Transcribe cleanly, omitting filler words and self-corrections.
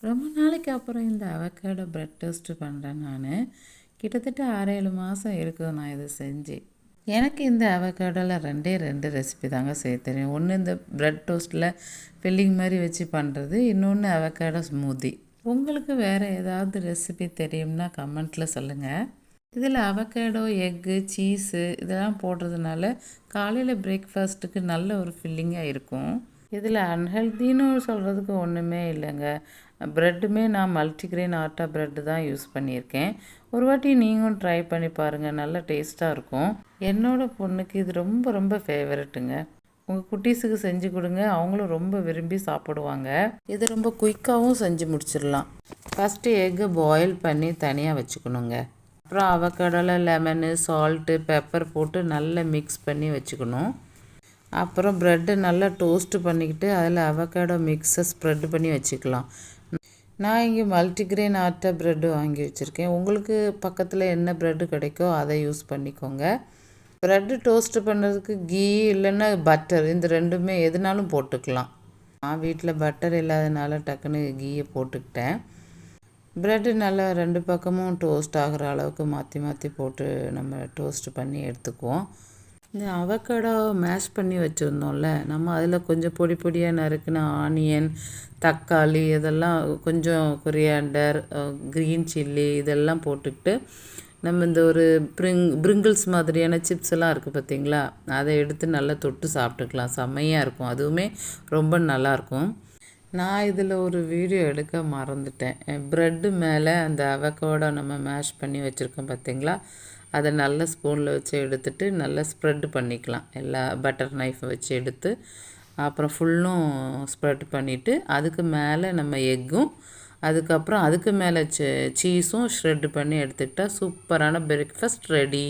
ரொம்ப நாளைக்கு அப்புறம் இந்த அவகேடோ பிரெட் டோஸ்ட்டு பண்ணுறேன் நான். கிட்டத்தட்ட 6-7 மாதம் இருக்குது நான் இதை செஞ்சு. எனக்கு இந்த அவகேடோவில் 2 ரெசிபி தாங்க செய்ய தெரியும். ஒன்று இந்த பிரெட் டோஸ்ட்டில் ஃபில்லிங் மாதிரி வச்சு பண்ணுறது, இன்னொன்று அவகேடோ ஸ்மூதி. உங்களுக்கு வேறு ஏதாவது ரெசிபி தெரியும்னா கமெண்ட்டில் சொல்லுங்கள். இதில் அவகேடோ, எக்கு, சீஸு இதெல்லாம் போடுறதுனால காலையில் பிரேக்ஃபாஸ்ட்டுக்கு நல்ல ஒரு ஃபில்லிங்காக இருக்கும். இதில் அன்ஹெல்தின்னு சொல்கிறதுக்கு ஒன்றுமே இல்லைங்க. ப்ரெட்டுமே நான் மல்டிக்ரெயின் ஆட்டா ப்ரெட்டு தான் யூஸ் பண்ணியிருக்கேன். ஒரு வாட்டி நீங்களும் ட்ரை பண்ணி பாருங்கள், நல்ல டேஸ்ட்டாக இருக்கும். என்னோடய பொண்ணுக்கு இது ரொம்ப ரொம்ப ஃபேவரெட்டுங்க. உங்கள் குட்டீஸுக்கு செஞ்சு கொடுங்க, அவங்களும் ரொம்ப விரும்பி சாப்பிடுவாங்க. இது ரொம்ப குயிக்காகவும் செஞ்சு முடிச்சிடலாம். ஃபஸ்ட்டு எக்கு பாயில் பண்ணி தனியாக வச்சுக்கணுங்க. அப்புறம் அவகேடோவில் லெமனு, சால்ட்டு, பெப்பர் போட்டு நல்லா மிக்ஸ் பண்ணி வச்சுக்கணும். அப்புறம் ப்ரெட்டு நல்லா டோஸ்ட்டு பண்ணிக்கிட்டு அதில் அவகேடோ மிக்ஸை ஸ்ப்ரெட் பண்ணி வச்சுக்கலாம். நான் இங்கே மல்டிக்ரெயின் ஆட்டா ப்ரெட்டு வாங்கி வச்சுருக்கேன். உங்களுக்கு பக்கத்தில் என்ன ப்ரெட்டு கிடைக்கோ அதை யூஸ் பண்ணிக்கோங்க. ப்ரெட்டு டோஸ்ட்டு பண்ணுறதுக்கு கீ இல்லைன்னா பட்டர், இந்த ரெண்டுமே எதுனாலும் போட்டுக்கலாம். நான் வீட்டில் பட்டர் இல்லாதனால டக்குன்னு கீயை போட்டுக்கிட்டேன். ப்ரெட்டு நல்லா 2 பக்கமும் டோஸ்ட் ஆகிற அளவுக்கு மாற்றி மாற்றி போட்டு நம்ம டோஸ்ட்டு பண்ணி எடுத்துக்குவோம். இந்த அவகேடோ மேஷ் பண்ணி வச்சுருந்தோம்ல, நம்ம அதில் கொஞ்சம் பொடி பொடியாக நறுக்கின ஆனியன், தக்காளி, இதெல்லாம் கொஞ்சம் கொரியாண்டர், க்ரீன் சில்லி இதெல்லாம் போட்டுக்கிட்டு நம்ம இந்த ஒரு பிரிங்கிள்ஸ் மாதிரியான சிப்ஸ் எல்லாம் இருக்குது பார்த்தீங்களா, அதை எடுத்து நல்லா தொட்டு சாப்பிட்டுக்கலாம். செம்மையாக இருக்கும், அதுவுமே ரொம்ப நல்லாயிருக்கும். நான் இதில் ஒரு வீடியோ எடுக்க மறந்துட்டேன். ப்ரெட்டு மேலே அந்த அவகேடோ நம்ம மேஷ் பண்ணி வச்சுருக்கோம் பார்த்தீங்களா, அதை நல்லா ஸ்பூனில் வச்சு எடுத்துட்டு நல்லா ஸ்ப்ரெட் பண்ணிக்கலாம். எல்லா பட்டர் நைஃபை வச்சு எடுத்து அப்புறம் ஃபுல்லும் ஸ்ப்ரெட் பண்ணிவிட்டு அதுக்கு மேலே நம்ம எக்கும், அதுக்கப்புறம் அதுக்கு மேலே சீஸும் ஷ்ரெட் பண்ணி எடுத்துக்கிட்டால் சூப்பரான பிரேக்ஃபாஸ்ட் ரெடி.